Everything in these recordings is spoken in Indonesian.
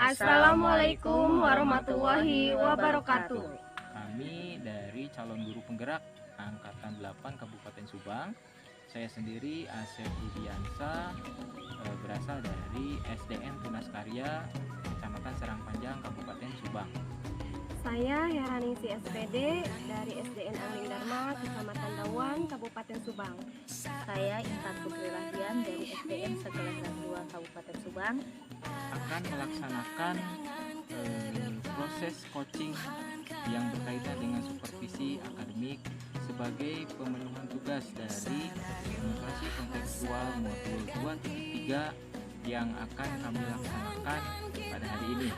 Assalamualaikum warahmatullahi wabarakatuh. Kami dari calon guru penggerak Angkatan 8 Kabupaten Subang. Saya sendiri Asep Rudiansa, berasal dari SDN Tunas Karya, Kecamatan Serang Panjang, Kabupaten Subang. Saya Heraningsi SPD dari SDN Angling Dharma, Kecamatan Dawan, Kabupaten Subang. Saya Intan Putri Rahdian dari SDN Segelendang 2 Kabupaten Subang. Akan melaksanakan proses coaching yang berkaitan dengan supervisi akademik sebagai pemenuhan tugas dari demonstrasi kontekstual modul 2.3 yang akan kami laksanakan pada hari ini.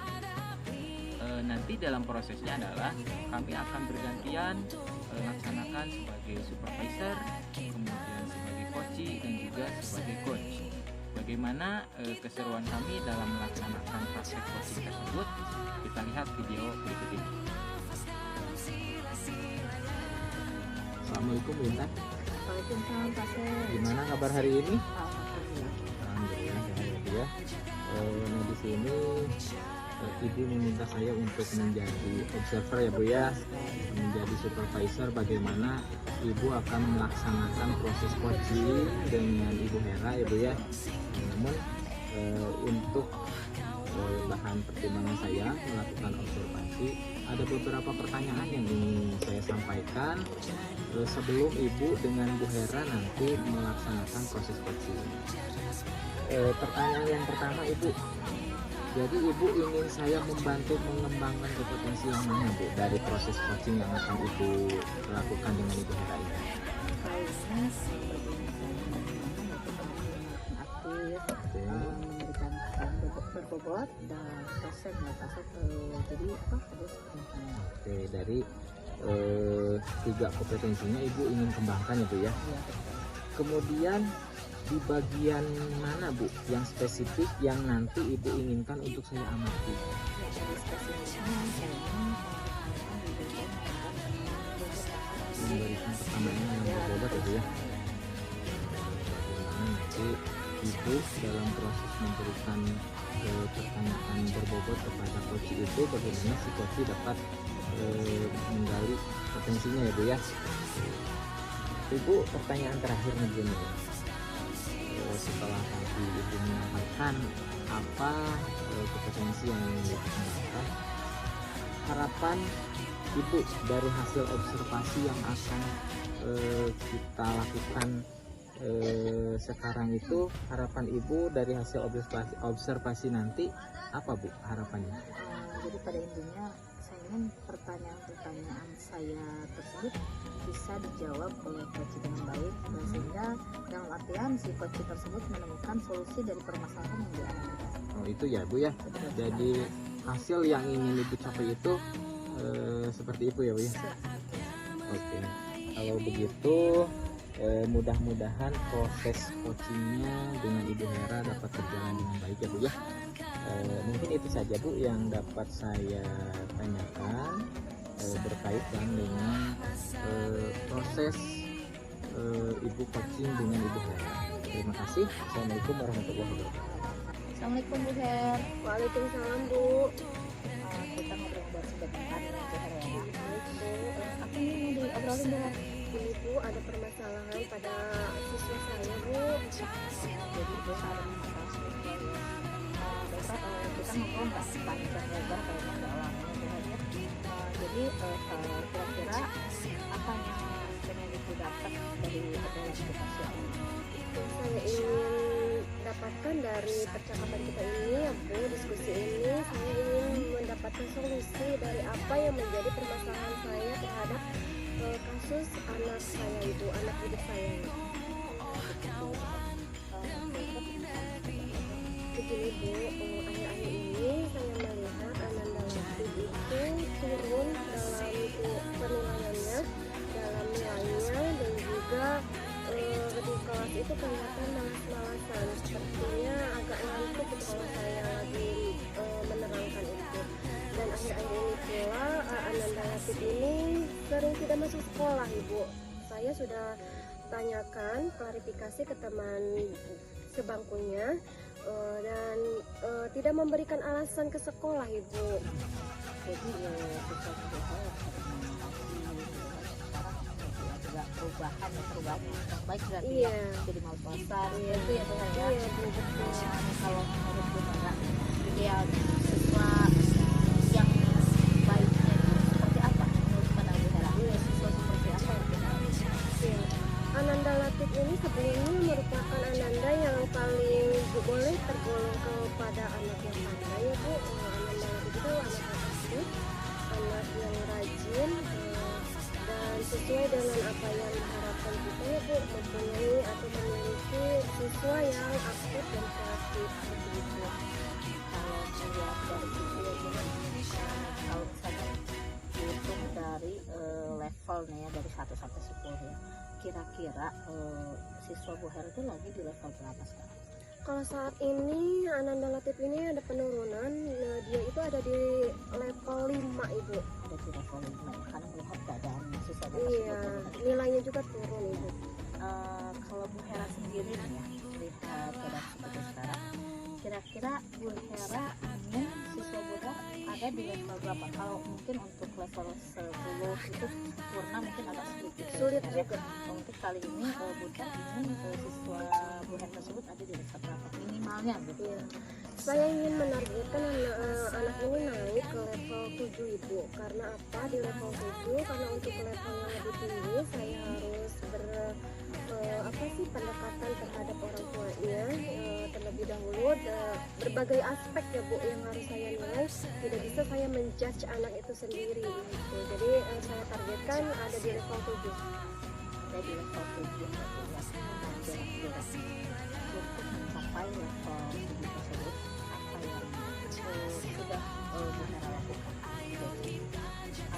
Nanti dalam prosesnya adalah kami akan bergantian laksanakan sebagai supervisor, kemudian sebagai coach dan juga sebagai coach. Bagaimana keseruan kami dalam melaksanakan praktek coaching tersebut? Kita lihat video berikut ini. Assalamualaikum Bu Intan. Waalaikumsalam Pak Sep. Gimana kabar hari ini? Alhamdulillah. Alhamdulillah sehat ya. Nah di sini Ibu meminta saya untuk menjadi observer ya Bu ya, menjadi supervisor bagaimana Ibu akan melaksanakan proses coaching dengan Ibu Hera ya Bu ya. Namun untuk bahan pertimbangan saya melakukan observasi, ada beberapa pertanyaan yang ingin saya sampaikan sebelum Ibu dengan Bu Hera nanti melaksanakan proses coaching. Pertanyaan yang pertama Ibu, jadi Ibu ingin saya membantu mengembangkan kompetensi yang mana Bu dari proses coaching yang akan Ibu lakukan dengan Ibu Hera ini? Aktif, memberikan berbobot dan proses jadi ada seperti Oke, dari 3 kompetensinya Ibu ingin kembangkan ya Bu ya. Kemudian di bagian mana Bu yang spesifik yang nanti Ibu inginkan untuk saya amati? Memberikan pertanyaan yang berbobot ya Bu ya. Bagaimana nanti Ibu dalam proses memberikan pertanyaan berbobot kepada coach itu, bagaimana si coach dapat menggali potensinya ya Bu ya. Ibu, pertanyaan terakhir nih Bu, setelah tadi Ibu menyampaikan apa kompetensi yang ingin dikembangkan, harapan Ibu dari hasil observasi yang akan kita lakukan sekarang itu, harapan Ibu dari hasil observasi nanti apa Bu harapannya? Jadi pada intinya saya ingin pertanyaan-pertanyaan saya tersebut bisa dijawab oleh coach dengan baik, sehingga dalam artian si coach tersebut menemukan solusi dari permasalahan yang dialami. Oh itu ya Bu ya. Jadi hasil yang ingin Ibu capai itu seperti itu ya Bu ya. Oke. Kalau begitu mudah-mudahan proses coachingnya dengan Ibu Hera dapat berjalan dengan baik ya Bu ya. Mungkin itu saja Bu yang dapat saya tanyakan berkaitan dengan proses Ibu coaching dengan Ibu Hera. Terima kasih. Assalamualaikum warahmatullahi wabarakatuh. Assalamualaikum Bu Her. Waalaikumsalam Bu. Kita ngobrol sebentar dengan Bu Her ya. Baik Bu. Apa nih yang diobrolin Bu Her? Ini Bu ada permasalahan pada siswa saya Bu. Jadi Bu ada masalah seperti itu. Besok kita ngobrol nggak panjang lebar kalau nggak lama Bu Her ya. Jadi kira-kira apa yang pengen Ibu dapat dari edukasi ini? Yang saya ingin dapatkan dari percakapan kita ini ya Bu, diskusi ini, saya ingin mendapatkan solusi dari apa yang menjadi permasalahan saya terhadap kasus anak saya Ibu, anak didik saya. Begini Bu, akhir-akhir ini saya melihat Ananda Lesti itu turun dalam penilaiannya, dalam nilainya, dan juga di kelas itu kelihatan malas-malasan, sepertinya agak ngantuk gitu kalau saya lagi menerangkan itu. Dan akhir-akhir ini pula Ananda Latif ini sering tidak masuk sekolah Ibu. Saya sudah tanyakan klarifikasi ke teman sebangkunya dan tidak memberikan alasan ke sekolah, Ibu. Jadi siswa siswa sekarang juga perubahan yang baik berarti Iya. jadi mau puasa Iya. itu ya Bu ya. Iya, Bu, betul. Kalau menurut Bu Hera, ideal siswa yang baiknya itu seperti apa menurut pandangan Bu Hera? Siswa seperti apa yang kita Ya. Ananda Latif ini sebelumnya merupakan Ananda yang paling boleh tergolong kepada anak yang pandai, ya Bu. Ananda Latif itu anak aktif, anak yang rajin, dan sesuai dengan apa yang diharapkan kita, ya Bu, mempunyai atau memiliki siswa yang aktif dan kreatif seperti itu. kalau melihat dari sisi kalau misalnya dihitung dari levelnya ya dari 1 sampai 10 ya, kira-kira siswa Bu Hera itu lagi di level berapa sekarang? Kalau saat ini Ananda Latif ini ada penurunan, dia itu ada di level 5, Ibu. Ada di level 5 ya, karena melihat keadaan siswa di Iya, nilainya juga turun, Ibu. Kalau Bu Hera sendiri nih ya, lihat keadaan seperti sekarang, kira-kira Bu Hera ingin siswa Bu Hera ada di level berapa? Kalau mungkin untuk level 10 itu sempurna mungkin agak Sulit ya. juga. Untuk kali ini Bu Hera ingin siswa Bu Hera tersebut ada di level berapa minimalnya gitu Iya. Saya ingin menargetkan anak ini naik ke level 7, Ibu. Karena apa? Di level 7, karena untuk ke level yang lebih tinggi saya harus pendekatan terhadap orang tuanya terlebih dahulu. Berbagai aspek ya Bu yang harus saya nilai. Tidak bisa saya menjudge anak itu sendiri gitu. Jadi saya targetkan ada di level 7. ada di level 7 untuk mencapai level 7 tersebut apa yang sudah Bu Hera lakukan?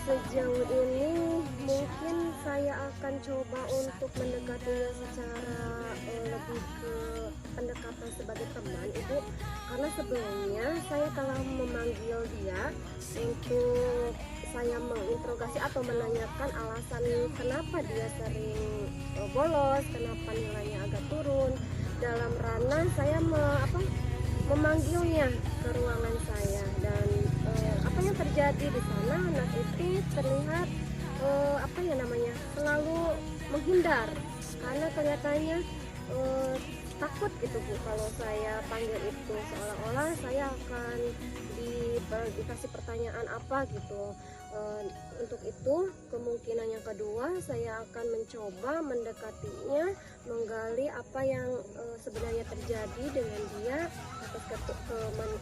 Sejauh ini mungkin saya akan coba untuk mendekatinya secara lebih ke pendekatan sebagai teman, Ibu. Karena sebelumnya saya kalau memanggil dia untuk saya menginterogasi atau menanyakan alasan kenapa dia sering bolos, kenapa nilainya agak turun, dalam ranah saya memanggilnya ke ruangan saya, dan apa yang terjadi di sana, anak itu terlihat selalu menghindar karena kelihatannya takut gitu Bu kalau saya panggil itu, seolah-olah saya akan dikasih pertanyaan apa gitu. Untuk itu kemungkinan yang kedua saya akan mencoba mendekatinya, menggali apa yang sebenarnya terjadi dengan dia atas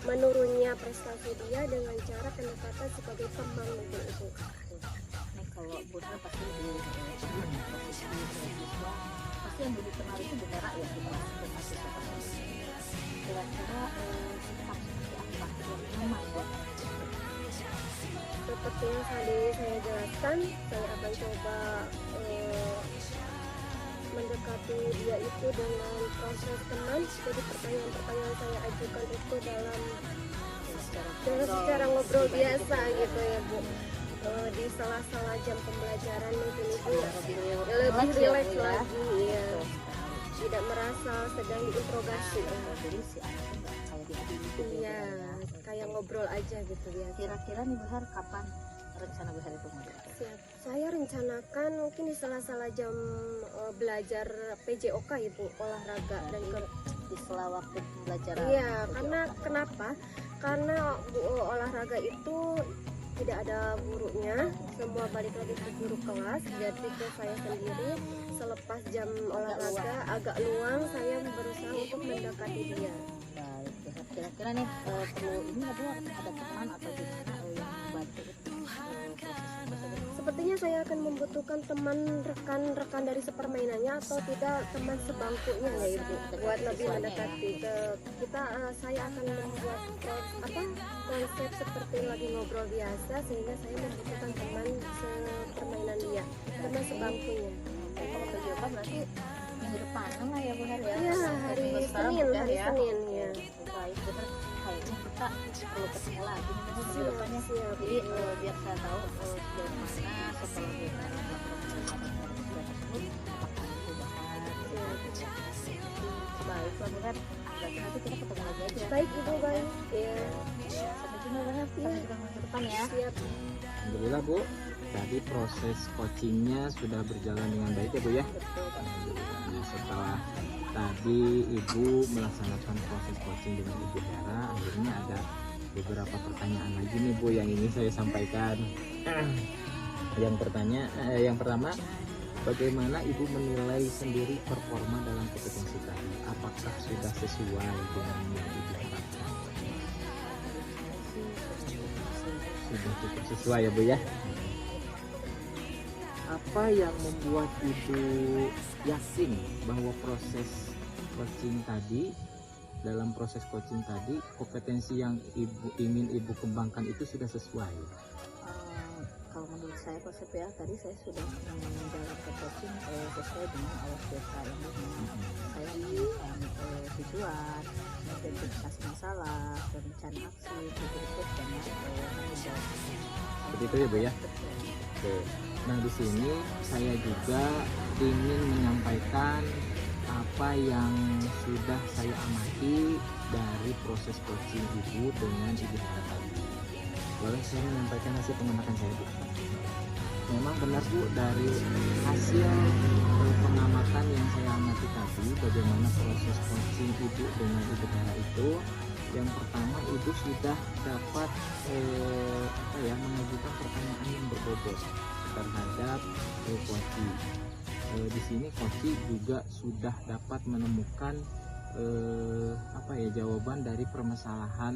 menurunnya prestasi dia dengan cara pendekatan sebagai teman mungkin itu. Nih kalau Bu Hera pasti di posisi siswa pasti yang lebih kenal itu Bu Hera ya, kita mahasiswa tersebut. Kira-kira sikap seperti apa yang nyaman buat seperti yang tadi saya jelaskan, saya akan coba mendekati dia itu dengan proses teman. Jadi pertanyaan-pertanyaan saya ajukan itu dalam secara ngobrol biasa gitu ya Bu. Di sela-sela jam pembelajaran mungkin itu lebih rileks lagi ya. Tidak merasa sedang diinterogasi. jadi si anak itu nggak kayak diadili gitu Iya, kayak ngobrol aja gitu ya. Kira-kira nih Bu Hera kapan rencana Bu Hera itu mau dilakukan? Siap. Saya rencanakan mungkin di sela-sela jam belajar PJOK Ibu, olahraga dan di sela waktu pembelajaran. Iya, karena kenapa? Karena olahraga itu tidak ada gurunya, semua balik lagi ke guru kelas, jadi ke saya sendiri. Selepas jam olahraga agak luang, saya berusaha untuk mendekati dia. Baik, kira-kira nih perlu ini ada teman atau gimana yang membantu itu Sepertinya saya akan membutuhkan teman rekan-rekan dari sepermainannya atau tidak teman sebangkunya ya Ibu, buat lebih mendekati ke kita. Saya akan membuat konsep seperti lagi ngobrol biasa, sehingga saya membutuhkan teman sepermainan dia, teman sebangkunya. kalau kegiatan berarti minggu depan lah ya Bu Hera ya? Iya, hari Senin ya. Baik Bu Hera, kayaknya kita perlu ketemu lagi minggu depannya. Siap. Jadi biar saya tahu sejauh mana setelah Bu Hera melakukan tersebut apakah ada perubahan. Baik Bu Hera, berarti nanti kita ketemu lagi aja. Baik Ibu, baik. Ya, Sampai jumpa banget, sampai jumpa minggu depan ya. siap. Alhamdulillah Bu, tadi proses coachingnya sudah berjalan dengan baik ya Bu ya. Betul Pak. Nah, setelah tadi Ibu melaksanakan proses coaching dengan Ibu Hera, akhirnya ada beberapa pertanyaan lagi nih Bu yang ingin saya sampaikan. Yang pertama, bagaimana Ibu menilai sendiri performa dalam kompetensi tadi? Apakah sudah sesuai dengan yang Ibu harapkan? Sudah cukup sesuai ya Bu ya. Apa yang membuat Ibu yakin bahwa dalam proses coaching tadi kompetensi yang ingin Ibu kembangkan itu sudah sesuai? Kalau menurut saya konsep ya, tadi saya sudah menjalankan coaching sesuai dengan AWSDK ini. Saya menemukan tujuan, identifikasi masalah, rencana aksi, berikut dan menjawab. Seperti itu ya Bu ya. Oke. Nah di sini saya juga ingin menyampaikan apa yang sudah saya amati dari proses coaching Ibu dengan Ibu Hera tadi. Boleh saya menyampaikan hasil pengamatan saya Bu? Memang benar Bu, dari hasil pengamatan yang saya amati tadi, bagaimana proses coaching Ibu dengan Ibu Hera itu, yang pertama Ibu sudah dapat mengajukan pertanyaan yang berbobot terhadap coaching. Di sini coaching juga sudah dapat menemukan jawaban dari permasalahan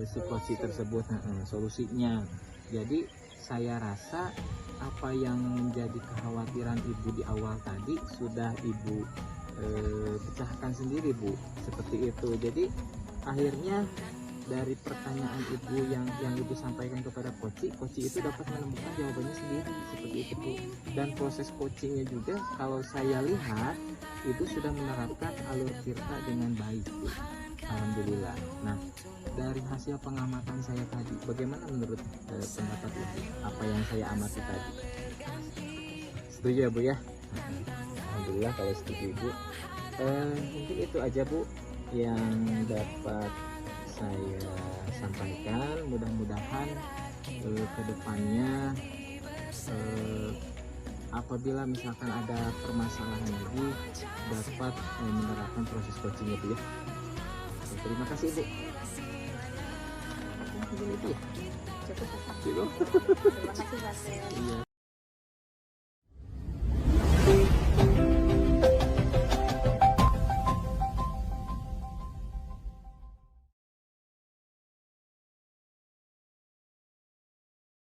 si coaching tersebut, solusinya. Jadi saya rasa apa yang menjadi kekhawatiran Ibu di awal tadi sudah Ibu pecahkan sendiri Bu, seperti itu. Jadi akhirnya dari pertanyaan Ibu yang Ibu sampaikan kepada coaching itu dapat menemukan jawabannya sendiri, seperti itu Bu. Dan proses coachingnya juga kalau saya lihat Ibu sudah menerapkan alur Tirta dengan baik Bu. Alhamdulillah. Nah, dari hasil pengamatan saya tadi, bagaimana menurut pendapat Ibu apa yang saya amati tadi? Setuju ya Bu ya? Alhamdulillah kalau setuju Ibu. Mungkin itu aja Bu yang dapat saya sampaikan. Mudah-mudahan ke depannya apabila misalkan ada permasalahan lagi dapat menerapkan proses coaching itu ya. Terima kasih Bu. Mungkin itu ya. Cukup Pak. Cukup. Terima kasih Pak. Iya,